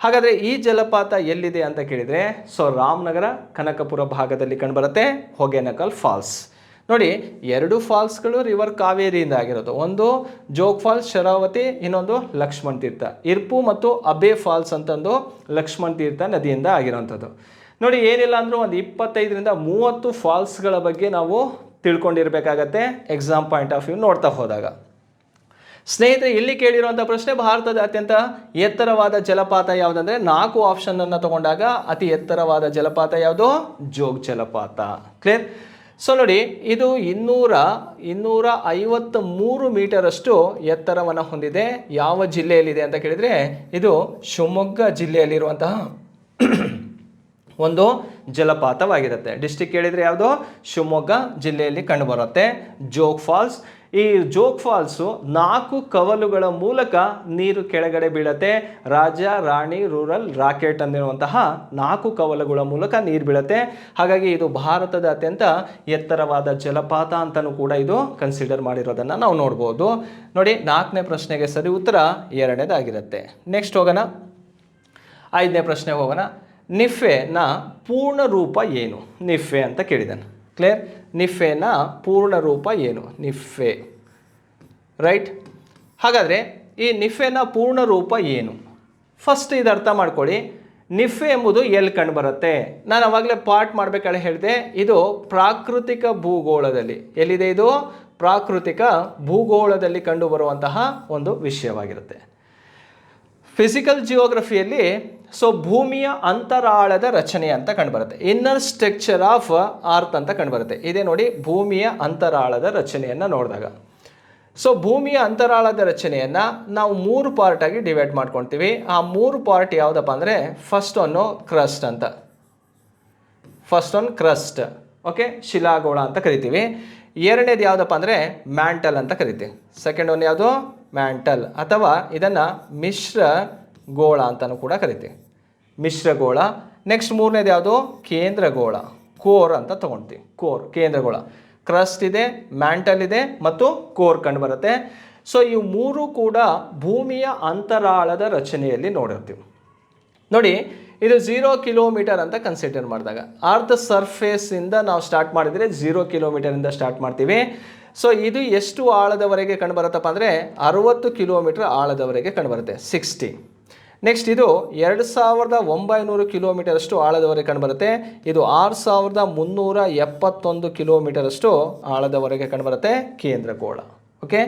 ಹಾಗಾದರೆ ಈ ಜಲಪಾತ ಎಲ್ಲಿದೆ ಅಂತ ಕೇಳಿದರೆ ಸೊ ರಾಮನಗರ, ಕನಕಪುರ ಭಾಗದಲ್ಲಿ ಕಂಡುಬರುತ್ತೆ ಹೊಗೇನಕಲ್ ಫಾಲ್ಸ್. ನೋಡಿ, ಎರಡು ಫಾಲ್ಸ್ಗಳು ರಿವರ್ ಕಾವೇರಿಯಿಂದ ಆಗಿರೋದು. ಒಂದು ಜೋಗ್ ಫಾಲ್ಸ್ ಶರಾವತಿ, ಇನ್ನೊಂದು ಲಕ್ಷ್ಮಣ್ ತೀರ್ಥ. ಇರ್ಪು ಮತ್ತು ಅಬ್ಬೆ ಫಾಲ್ಸ್ ಅಂತಂದು ಲಕ್ಷ್ಮಣ್ ತೀರ್ಥ ನದಿಯಿಂದ ಆಗಿರೋಂಥದ್ದು. ನೋಡಿ, ಏನಿಲ್ಲ ಅಂದರೂ ಒಂದು 25ರಿಂದ 30 ಫಾಲ್ಸ್ಗಳ ಬಗ್ಗೆ ನಾವು ತಿಳ್ಕೊಂಡಿರಬೇಕಾಗತ್ತೆ ಎಕ್ಸಾಮ್ ಪಾಯಿಂಟ್ ಆಫ್ ವ್ಯೂ ನೋಡ್ತಾ ಹೋದಾಗ. ಸ್ನೇಹಿತರೆ, ಇಲ್ಲಿ ಕೇಳಿರುವಂಥ ಪ್ರಶ್ನೆ ಭಾರತದ ಅತ್ಯಂತ ಎತ್ತರವಾದ ಜಲಪಾತ ಯಾವುದಂದರೆ 4 ಆಪ್ಷನನ್ನು ತಗೊಂಡಾಗ ಅತಿ ಎತ್ತರವಾದ ಜಲಪಾತ ಯಾವುದು, ಜೋಗ್ ಜಲಪಾತ. ಕ್ಲಿಯರ್. ಸೊ ನೋಡಿ, ಇದು 253 ಮೀಟರಷ್ಟು ಎತ್ತರವನ್ನು ಹೊಂದಿದೆ. ಯಾವ ಜಿಲ್ಲೆಯಲ್ಲಿದೆ ಅಂತ ಕೇಳಿದರೆ ಇದು ಶಿವಮೊಗ್ಗ ಜಿಲ್ಲೆಯಲ್ಲಿರುವಂತಹ ಒಂದು ಜಲಪಾತವಾಗಿರುತ್ತೆ. ಡಿಸ್ಟಿಕ್ ಕೇಳಿದರೆ ಯಾವುದು, ಶಿವಮೊಗ್ಗ ಜಿಲ್ಲೆಯಲ್ಲಿ ಕಂಡುಬರುತ್ತೆ ಜೋಗ್ ಫಾಲ್ಸ್. ಈ ಜೋಗ್ ಫಾಲ್ಸು 4 ಕವಲುಗಳ ಮೂಲಕ ನೀರು ಕೆಳಗಡೆ ಬೀಳತ್ತೆ. ರಾಜ, ರಾಣಿ, ರೂರಲ್, ರಾಕೆಟ್ ಅಂದಿರುವಂತಹ 4 ಕವಲುಗಳ ಮೂಲಕ ನೀರು ಬೀಳತ್ತೆ. ಹಾಗಾಗಿ ಇದು ಭಾರತದ ಅತ್ಯಂತ ಎತ್ತರವಾದ ಜಲಪಾತ ಅಂತಲೂ ಕೂಡ ಇದು ಕನ್ಸಿಡರ್ ಮಾಡಿರೋದನ್ನು ನಾವು ನೋಡ್ಬೋದು. ನೋಡಿ, 4ನೇ ಪ್ರಶ್ನೆಗೆ ಸರಿ ಉತ್ತರ 2ನೇದಾಗಿರುತ್ತೆ. ನೆಕ್ಸ್ಟ್ ಹೋಗೋಣ, 5ನೇ ಪ್ರಶ್ನೆಗೆ ಹೋಗೋಣ. ನಿಫೆನ ಪೂರ್ಣ ರೂಪ ಏನು? ನಿಫೆ ಅಂತ ಕೇಳಿದ್ದಾನೆ. ಕ್ಲಿಯರ್? ನಿಫೆನ ಪೂರ್ಣ ರೂಪ ಏನು? ನಿಫೆ. ರೈಟ್. ಹಾಗಾದರೆ ಈ ನಿಫೆನ ಪೂರ್ಣ ರೂಪ ಏನು? ಫಸ್ಟ್ ಇದು ಅರ್ಥ ಮಾಡ್ಕೊಳ್ಳಿ. ನಿಫೆ ಎಂಬುದು ಎಲ್ಲಿ ಕಂಡು ಬರುತ್ತೆ? ನಾನು ಅವಾಗಲೇ ಪಾರ್ಟ್ ಮಾಡಬೇಕಾದ್ರೆ ಹೇಳಿದೆ, ಇದು ಪ್ರಾಕೃತಿಕ ಭೂಗೋಳದಲ್ಲಿ. ಎಲ್ಲಿದೆ ಇದು? ಪ್ರಾಕೃತಿಕ ಭೂಗೋಳದಲ್ಲಿ ಕಂಡುಬರುವಂತಹ ಒಂದು ವಿಷಯವಾಗಿರುತ್ತೆ. ಫಿಸಿಕಲ್ ಜಿಯೋಗ್ರಫಿಯಲ್ಲಿ ಭೂಮಿಯ ಅಂತರಾಳದ ರಚನೆ ಅಂತ ಕಂಡುಬರುತ್ತೆ. ಇನ್ನರ್ ಸ್ಟ್ರಕ್ಚರ್ ಆಫ್ ಅರ್ತ್ ಅಂತ ಕಂಡುಬರುತ್ತೆ. ಇದೇ ನೋಡಿ, ಭೂಮಿಯ ಅಂತರಾಳದ ರಚನೆಯನ್ನು ನೋಡಿದಾಗ ಭೂಮಿಯ ಅಂತರಾಳದ ರಚನೆಯನ್ನು ನಾವು 3 ಪಾರ್ಟಾಗಿ ಡಿವೈಡ್ ಮಾಡ್ಕೊಳ್ತೀವಿ. ಆ 3 ಪಾರ್ಟ್ ಯಾವುದಪ್ಪ ಅಂದರೆ, ಫಸ್ಟ್ ಒನ್ನು ಕ್ರಸ್ಟ್ ಅಂತ. ಫಸ್ಟ್ ಒನ್ ಕ್ರಸ್ಟ್, ಓಕೆ, ಶಿಲಾಗೋಳ ಅಂತ ಕರಿತೀವಿ. 2ನೇದು ಯಾವುದಪ್ಪ ಅಂದರೆ ಮ್ಯಾಂಟಲ್ ಅಂತ ಕರಿತೀವಿ. ಸೆಕೆಂಡ್ ಒನ್ ಯಾವುದು? ಮ್ಯಾಂಟಲ್, ಅಥವಾ ಇದನ್ನು ಮಿಶ್ರಗೋಳ ಅಂತಲೂ ಕೂಡ ಕರಿತೀವಿ, ಮಿಶ್ರಗೋಳ. ನೆಕ್ಸ್ಟ್ 3ನೇದು ಯಾವುದು? ಕೇಂದ್ರಗೋಳ, ಕೋರ್ ಅಂತ ತೊಗೊಳ್ತೀವಿ. ಕೋರ್, ಕೇಂದ್ರಗೋಳ. ಕ್ರಸ್ಟ್ ಇದೆ, ಮ್ಯಾಂಟಲ್ ಇದೆ ಮತ್ತು ಕೋರ್ ಕಂಡು ಬರುತ್ತೆ. ಈ 3 ಕೂಡ ಭೂಮಿಯ ಅಂತರಾಳದ ರಚನೆಯಲ್ಲಿ ನೋಡಿರ್ತೀವಿ. ನೋಡಿ, ಇದು 0 ಕಿಲೋಮೀಟರ್ ಅಂತ ಕನ್ಸಿಡರ್ ಮಾಡಿದಾಗ, ಅರ್ತ್ ಸರ್ಫೇಸಿಂದ ನಾವು ಸ್ಟಾರ್ಟ್ ಮಾಡಿದರೆ 0 ಕಿಲೋಮೀಟರಿಂದ ಸ್ಟಾರ್ಟ್ ಮಾಡ್ತೀವಿ. ಇದು ಎಷ್ಟು ಆಳದವರೆಗೆ ಕಂಡುಬರುತ್ತಪ್ಪ ಅಂದರೆ 60 ಕಿಲೋಮೀಟರ್ ಆಳದವರೆಗೆ ಕಂಡುಬರುತ್ತೆ, 60. ನೆಕ್ಸ್ಟ್ ಇದು 2900 ಕಿಲೋಮೀಟರ್ ಅಷ್ಟು ಆಳದವರೆಗೆ ಕಂಡುಬರುತ್ತೆ. ಇದು 6371 ಕಿಲೋಮೀಟರ್ ಅಷ್ಟು ಆಳದವರೆಗೆ ಕಂಡುಬರುತ್ತೆ ಕೇಂದ್ರಗೋಳ. ಓಕೆ,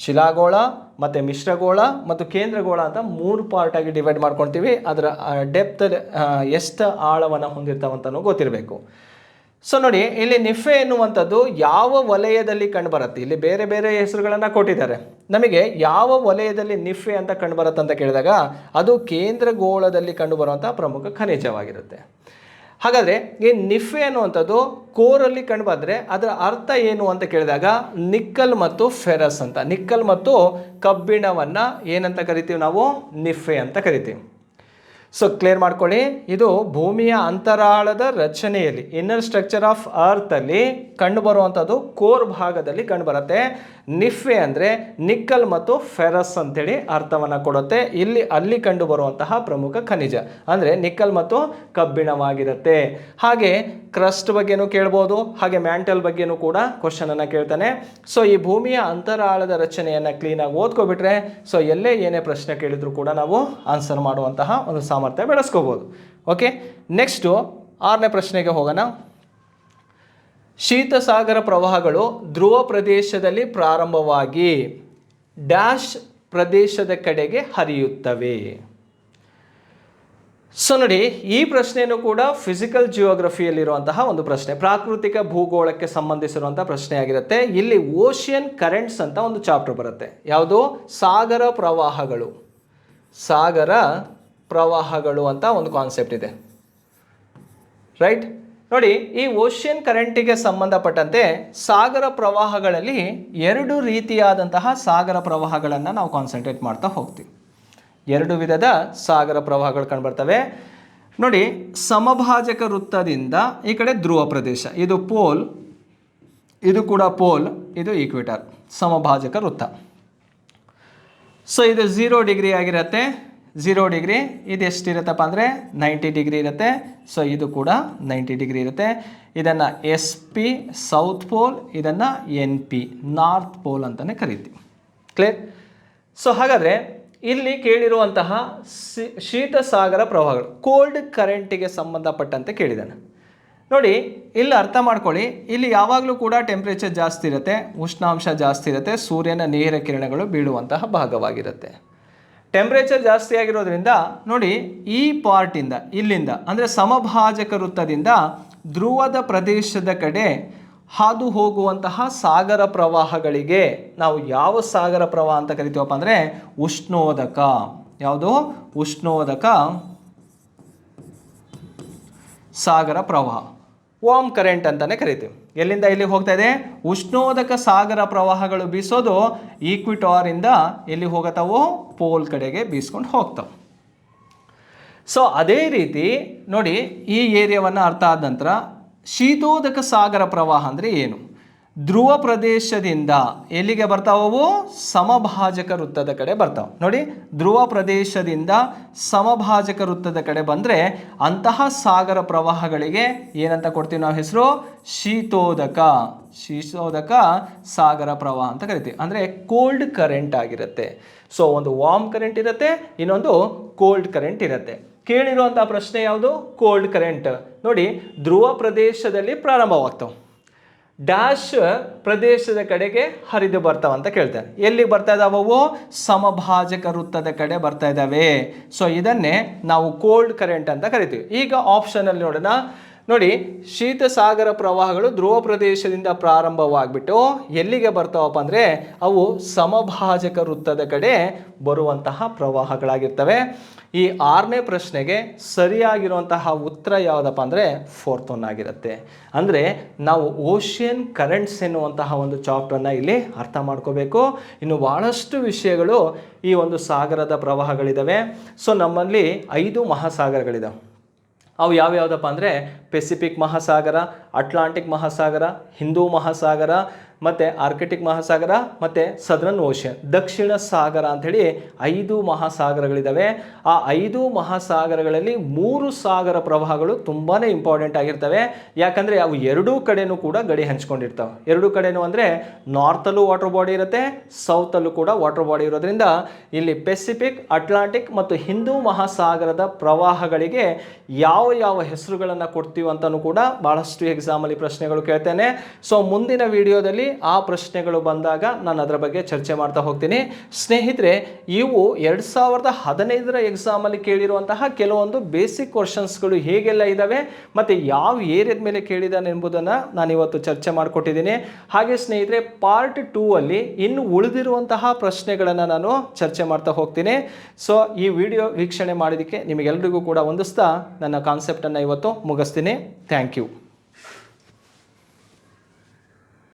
ಶಿಲಾಗೋಳ ಮತ್ತು ಮಿಶ್ರಗೋಳ ಮತ್ತು ಕೇಂದ್ರಗೋಳ ಅಂತ 3 ಪಾರ್ಟಾಗಿ ಡಿವೈಡ್ ಮಾಡ್ಕೊಳ್ತೀವಿ. ಅದರ ಡೆಪ್ತ್ ಎಷ್ಟು ಆಳವನ್ನು ಹೊಂದಿರ್ತಾವಂತನೂ ಗೊತ್ತಿರಬೇಕು. ನೋಡಿ, ಇಲ್ಲಿ ನಿಫೆ ಎನ್ನುವಂಥದ್ದು ಯಾವ ವಲಯದಲ್ಲಿ ಕಂಡುಬರುತ್ತೆ? ಇಲ್ಲಿ ಬೇರೆ ಬೇರೆ ಹೆಸರುಗಳನ್ನು ಕೊಟ್ಟಿದ್ದಾರೆ. ನಮಗೆ ಯಾವ ವಲಯದಲ್ಲಿ ನಿಫೆ ಅಂತ ಕಂಡುಬರುತ್ತೆ ಅಂತ ಕೇಳಿದಾಗ, ಅದು ಕೇಂದ್ರಗೋಳದಲ್ಲಿ ಕಂಡುಬರುವಂಥ ಪ್ರಮುಖ ಖನಿಜವಾಗಿರುತ್ತೆ. ಹಾಗಾದರೆ ಈ ನಿಫೆ ಅನ್ನುವಂಥದ್ದು ಕೋರಲ್ಲಿ ಕಂಡುಬಂದರೆ ಅದರ ಅರ್ಥ ಏನು ಅಂತ ಕೇಳಿದಾಗ, ನಿಕ್ಕಲ್ ಮತ್ತು ಫೆರಸ್ ಅಂತ. ನಿಕ್ಕಲ್ ಮತ್ತು ಕಬ್ಬಿಣವನ್ನು ಏನಂತ ಕರಿತೀವಿ ನಾವು? ನಿಫೆ ಅಂತ ಕರಿತೀವಿ. ಕ್ಲಿಯರ್ ಮಾಡ್ಕೊಳ್ಳಿ, ಇದು ಭೂಮಿಯ ಅಂತರಾಳದ ರಚನೆಯಲ್ಲಿ, ಇನ್ನರ್ ಸ್ಟ್ರಕ್ಚರ್ ಆಫ್ ಅರ್ಥಲ್ಲಿ ಕಂಡುಬರುವಂಥದ್ದು ಕೋರ್ ಭಾಗದಲ್ಲಿ ಕಂಡುಬರುತ್ತೆ. ನಿಫೆ ಅಂದರೆ ನಿಕ್ಕಲ್ ಮತ್ತು ಫೆರಸ್ ಅಂತೇಳಿ ಅರ್ಥವನ್ನು ಕೊಡುತ್ತೆ. ಅಲ್ಲಿ ಕಂಡುಬರುವಂತಹ ಪ್ರಮುಖ ಖನಿಜ ಅಂದರೆ ನಿಕ್ಕಲ್ ಮತ್ತು ಕಬ್ಬಿಣವಾಗಿರುತ್ತೆ. ಹಾಗೆ ಕ್ರಸ್ಟ್ ಬಗ್ಗೆನೂ ಕೇಳ್ಬೋದು, ಹಾಗೆ ಮ್ಯಾಂಟಲ್ ಬಗ್ಗೆನೂ ಕೂಡ ಕ್ವಶನನ್ನು ಕೇಳ್ತಾನೆ. ಈ ಭೂಮಿಯ ಅಂತರಾಳದ ರಚನೆಯನ್ನು ಕ್ಲೀನಾಗಿ ಓದ್ಕೊಬಿಟ್ರೆ ಎಲ್ಲೇ ಏನೇ ಪ್ರಶ್ನೆ ಕೇಳಿದ್ರು ಕೂಡ ನಾವು ಆನ್ಸರ್ ಮಾಡುವಂತಹ ಒಂದು ಸಾಮರ್ಥ್ಯ ಬೆಳೆಸ್ಕೋಬೋದು. ಓಕೆ, ನೆಕ್ಸ್ಟು 6ನೇ ಪ್ರಶ್ನೆಗೆ ಹೋಗೋಣ. ಶೀತಸಾಗರ ಪ್ರವಾಹಗಳು ಧ್ರುವ ಪ್ರದೇಶದಲ್ಲಿ ಪ್ರಾರಂಭವಾಗಿ ಡ್ಯಾಶ್ ಪ್ರದೇಶದ ಕಡೆಗೆ ಹರಿಯುತ್ತವೆ. ನೋಡಿ, ಈ ಪ್ರಶ್ನೆಯೂ ಕೂಡ ಫಿಸಿಕಲ್ ಜಿಯೋಗ್ರಫಿಯಲ್ಲಿರುವಂತಹ ಒಂದು ಪ್ರಶ್ನೆ, ಪ್ರಾಕೃತಿಕ ಭೂಗೋಳಕ್ಕೆ ಸಂಬಂಧಿಸಿರುವಂತಹ ಪ್ರಶ್ನೆ ಆಗಿರುತ್ತೆ. ಇಲ್ಲಿ ಓಷಿಯನ್ ಕರೆಂಟ್ಸ್ ಅಂತ ಒಂದು ಚಾಪ್ಟರ್ ಬರುತ್ತೆ. ಯಾವುದು? ಸಾಗರ ಪ್ರವಾಹಗಳು. ಸಾಗರ ಪ್ರವಾಹಗಳು ಅಂತ ಒಂದು ಕಾನ್ಸೆಪ್ಟ್ ಇದೆ. ರೈಟ್. ನೋಡಿ, ಈ ಓಷಿಯನ್ ಕರೆಂಟಿಗೆ ಸಂಬಂಧಪಟ್ಟಂತೆ ಸಾಗರ ಪ್ರವಾಹಗಳಲ್ಲಿ 2 ರೀತಿಯಾದಂತಹ ಸಾಗರ ಪ್ರವಾಹಗಳನ್ನು ನಾವು ಕಾನ್ಸಂಟ್ರೇಟ್ ಮಾಡ್ತಾ ಹೋಗ್ತೀವಿ. 2 ವಿಧದ ಸಾಗರ ಪ್ರವಾಹಗಳು ಕಂಡುಬರ್ತವೆ. ನೋಡಿ, ಸಮಭಾಜಕ ವೃತ್ತದಿಂದ ಈ ಕಡೆ ಧ್ರುವ ಪ್ರದೇಶ, ಇದು ಪೋಲ್, ಇದು ಕೂಡ ಪೋಲ್, ಇದು ಈಕ್ವೇಟರ್, ಸಮಭಾಜಕ ವೃತ್ತ. ಇದು 0 ಡಿಗ್ರಿ ಆಗಿರುತ್ತೆ. 0 ಡಿಗ್ರಿ ಇದು ಎಷ್ಟಿರುತ್ತಪ್ಪ ಅಂದರೆ 90 ಡಿಗ್ರಿ ಇರುತ್ತೆ. ಇದು ಕೂಡ 90 ಡಿಗ್ರಿ ಇರುತ್ತೆ. ಇದನ್ನು SP ಸೌತ್ ಪೋಲ್, ಇದನ್ನು NP ನಾರ್ತ್ ಪೋಲ್ ಅಂತಲೇ ಕರಿತೀವಿ. ಕ್ಲಿಯರ್? ಹಾಗಾದರೆ ಇಲ್ಲಿ ಕೇಳಿರುವಂತಹ ಶೀತಸಾಗರ ಪ್ರವಾಹಗಳು ಕೋಲ್ಡ್ ಕರೆಂಟಿಗೆ ಸಂಬಂಧಪಟ್ಟಂತೆ ಕೇಳಿದ್ದಾನೆ. ನೋಡಿ, ಇಲ್ಲಿ ಅರ್ಥ ಮಾಡ್ಕೊಳ್ಳಿ, ಇಲ್ಲಿ ಯಾವಾಗಲೂ ಕೂಡ ಟೆಂಪ್ರೇಚರ್ ಜಾಸ್ತಿ ಇರುತ್ತೆ, ಉಷ್ಣಾಂಶ ಜಾಸ್ತಿ ಇರುತ್ತೆ, ಸೂರ್ಯನ ನೇರ ಕಿರಣಗಳು ಬೀಳುವಂತಹ ಭಾಗವಾಗಿರುತ್ತೆ. ಟೆಂಪ್ರೇಚರ್ ಜಾಸ್ತಿ ಆಗಿರೋದ್ರಿಂದ ನೋಡಿ, ಈ ಪಾರ್ಟಿಂದ ಇಲ್ಲಿಂದ ಅಂದರೆ ಸಮಭಾಜಕ ವೃತ್ತದಿಂದ ಧ್ರುವದ ಪ್ರದೇಶದ ಕಡೆ ಹಾದು ಹೋಗುವಂತಹ ಸಾಗರ ಪ್ರವಾಹಗಳಿಗೆ ನಾವು ಯಾವ ಸಾಗರ ಪ್ರವಾಹ ಅಂತ ಕರಿತೀವಪ್ಪ ಅಂದರೆ ಉಷ್ಣೋದಕ. ಯಾವುದು? ಉಷ್ಣೋದಕ ಸಾಗರ ಪ್ರವಾಹ. ವಾರ್ಮ್ ಕರೆಂಟ್ ಅಂತಾನೆ ಕರಿತೀವಿ. ಎಲ್ಲಿಂದ ಎಲ್ಲಿಗೆ ಹೋಗ್ತಾ ಇದೆ? ಉಷ್ಣೋದಕ ಸಾಗರ ಪ್ರವಾಹಗಳು ಬೀಸೋದು ಈಕ್ವಿಟಾರ್ ಇಂದ ಎಲ್ಲಿ ಹೋಗತಾವು? ಪೋಲ್ ಕಡೆಗೆ ಬೀಸ್ಕೊಂಡು ಹೋಗ್ತಾವೆ. ಸೊ ಅದೇ ರೀತಿ ನೋಡಿ, ಈ ಏರಿಯಾವನ್ನು ಅರ್ಥ ಆದ ನಂತರ ಶೀತೋದಕ ಸಾಗರ ಪ್ರವಾಹ ಅಂದರೆ ಏನು? ಧ್ರುವ ಪ್ರದೇಶದಿಂದ ಎಲ್ಲಿಗೆ ಬರ್ತಾವವು? ಸಮಭಾಜಕ ವೃತ್ತದ ಕಡೆ ಬರ್ತಾವೆ. ನೋಡಿ, ಧ್ರುವ ಪ್ರದೇಶದಿಂದ ಸಮಭಾಜಕ ವೃತ್ತದ ಕಡೆ ಬಂದರೆ ಅಂತಹ ಸಾಗರ ಪ್ರವಾಹಗಳಿಗೆ ಏನಂತ ಕೊಡ್ತೀವಿ ನಾವು ಹೆಸರು? ಶೀತೋದಕ ಸಾಗರ ಪ್ರವಾಹ ಅಂತ ಕರಿತೀವಿ. ಅಂದರೆ ಕೋಲ್ಡ್ ಕರೆಂಟ್ ಆಗಿರುತ್ತೆ. ಸೊ ಒಂದು ವಾರ್ಮ್ ಕರೆಂಟ್ ಇರುತ್ತೆ, ಇನ್ನೊಂದು ಕೋಲ್ಡ್ ಕರೆಂಟ್ ಇರುತ್ತೆ. ಕೇಳಿರುವಂತಹ ಪ್ರಶ್ನೆ ಯಾವುದು? Cold current. ನೋಡಿ, ಧ್ರುವ ಪ್ರದೇಶದಲ್ಲಿ ಪ್ರಾರಂಭವಾಗ್ತಾವೆ, ಡ್ಯಾಶ್ ಪ್ರದೇಶದ ಕಡೆಗೆ ಹರಿದು ಬರ್ತಾವ ಅಂತ ಕೇಳ್ತಾರೆ. ಎಲ್ಲಿ ಬರ್ತಾ ಇದಾವವು? ಸಮಭಾಜಕ ವೃತ್ತದ ಕಡೆ ಬರ್ತಾ ಇದ್ದಾವೆ. ಸೊ ಇದನ್ನೇ ನಾವು ಕೋಲ್ಡ್ ಕರೆಂಟ್ ಅಂತ ಕರಿತೀವಿ. ಈಗ ಆಪ್ಷನ್ ಅಲ್ಲಿ ನೋಡೋಣ. ನೋಡಿ, ಶೀತ ಸಾಗರ ಪ್ರವಾಹಗಳು ಧ್ರುವ ಪ್ರದೇಶದಿಂದ ಪ್ರಾರಂಭವಾಗಿಬಿಟ್ಟು ಎಲ್ಲಿಗೆ ಬರ್ತಾವಪ್ಪ ಅಂದರೆ ಅವು ಸಮಭಾಜಕ ವೃತ್ತದ ಕಡೆ ಬರುವಂತಹ ಪ್ರವಾಹಗಳಾಗಿರ್ತವೆ. ಈ 6ನೇ ಪ್ರಶ್ನೆಗೆ ಸರಿಯಾಗಿರುವಂತಹ ಉತ್ತರ ಯಾವುದಪ್ಪ ಅಂದರೆ 4th ಒನ್ ಆಗಿರುತ್ತೆ. ಅಂದರೆ ನಾವು ಓಷಿಯನ್ ಕರೆಂಟ್ಸ್ ಎನ್ನುವಂತಹ ಒಂದು ಚಾಪ್ಟರ್ನ ಇಲ್ಲಿ ಅರ್ಥ ಮಾಡ್ಕೋಬೇಕು. ಇನ್ನು ಭಾಳಷ್ಟು ವಿಷಯಗಳು ಈ ಒಂದು ಸಾಗರದ ಪ್ರವಾಹಗಳಿದ್ದಾವೆ. ಸೊ ನಮ್ಮಲ್ಲಿ 5 ಮಹಾಸಾಗರಗಳಿದ್ದಾವೆ. ಅವು ಯಾವ್ಯಾವುದಪ್ಪ ಅಂದರೆ ಪೆಸಿಫಿಕ್ ಮಹಾಸಾಗರ, ಅಟ್ಲಾಂಟಿಕ್ ಮಹಾಸಾಗರ, ಹಿಂದೂ ಮಹಾಸಾಗರ, ಮತ್ತು ಆರ್ಕಿಟಿಕ್ ಮಹಾಸಾಗರ, ಮತ್ತು ಸದರ್ನ್ ಓಷನ್, ದಕ್ಷಿಣ ಸಾಗರ ಅಂಥೇಳಿ 5 ಮಹಾಸಾಗರಗಳಿದ್ದಾವೆ. ಆ 5 ಮಹಾಸಾಗರಗಳಲ್ಲಿ 3 ಸಾಗರ ಪ್ರವಾಹಗಳು ತುಂಬಾ ಇಂಪಾರ್ಟೆಂಟ್ ಆಗಿರ್ತವೆ. ಯಾಕಂದರೆ ಅವು ಎರಡೂ ಕಡೆನೂ ಕೂಡ ಗಡಿ ಹಂಚ್ಕೊಂಡಿರ್ತಾವೆ. ಎರಡೂ ಕಡೆನೂ ಅಂದರೆ ನಾರ್ತಲ್ಲೂ ವಾಟರ್ ಬಾಡಿ ಇರುತ್ತೆ, ಸೌತಲ್ಲೂ ಕೂಡ ವಾಟರ್ ಬಾಡಿ ಇರೋದ್ರಿಂದ ಇಲ್ಲಿ ಪೆಸಿಫಿಕ್, ಅಟ್ಲಾಂಟಿಕ್ ಮತ್ತು ಹಿಂದೂ ಮಹಾಸಾಗರದ ಪ್ರವಾಹಗಳಿಗೆ ಯಾವ ಹೆಸರುಗಳನ್ನು ಕೊಡ್ತೀವಿ ಅಂತಲೂ ಕೂಡ ಭಾಳಷ್ಟು ಎಕ್ಸಾಮಲ್ಲಿ ಪ್ರಶ್ನೆಗಳು ಕೇಳ್ತೇನೆ. ಸೊ ಮುಂದಿನ ವಿಡಿಯೋದಲ್ಲಿ ಆ ಪ್ರಶ್ನೆಗಳು ಬಂದಾಗ ನಾನು ಅದರ ಬಗ್ಗೆ ಚರ್ಚೆ ಮಾಡ್ತಾ ಹೋಗ್ತೀನಿ. ಸ್ನೇಹಿತರೆ, ಇವು 2015ರ ಎಕ್ಸಾಮಲ್ಲಿ ಕೇಳಿರುವಂತಹ ಕೆಲವೊಂದು ಬೇಸಿಕ್ ಕ್ವಶನ್ಸ್ಗಳು ಹೇಗೆಲ್ಲ ಇದ್ದಾವೆ ಮತ್ತು ಯಾವ ಏರಿಯಾದ ಮೇಲೆ ಕೇಳಿದಾನೆ ಎಂಬುದನ್ನು ನಾನು ಇವತ್ತು ಚರ್ಚೆ ಮಾಡಿಕೊಟ್ಟಿದ್ದೀನಿ. ಹಾಗೆ ಸ್ನೇಹಿತರೆ, ಪಾರ್ಟ್ 2 ಅಲ್ಲಿ ಇನ್ನು ಉಳಿದಿರುವಂತಹ ಪ್ರಶ್ನೆಗಳನ್ನು ನಾನು ಚರ್ಚೆ ಮಾಡ್ತಾ ಹೋಗ್ತೀನಿ. ಸೊ ಈ ವಿಡಿಯೋ ವೀಕ್ಷಣೆ ಮಾಡಿದ್ದಕ್ಕೆ ನಿಮಗೆಲ್ಲರಿಗೂ ಕೂಡ ವಂದಿಸ್ತಾ ನನ್ನ ಕಾನ್ಸೆಪ್ಟನ್ನು ಇವತ್ತು ಮುಗಿಸ್ತೀನಿ. Thank you.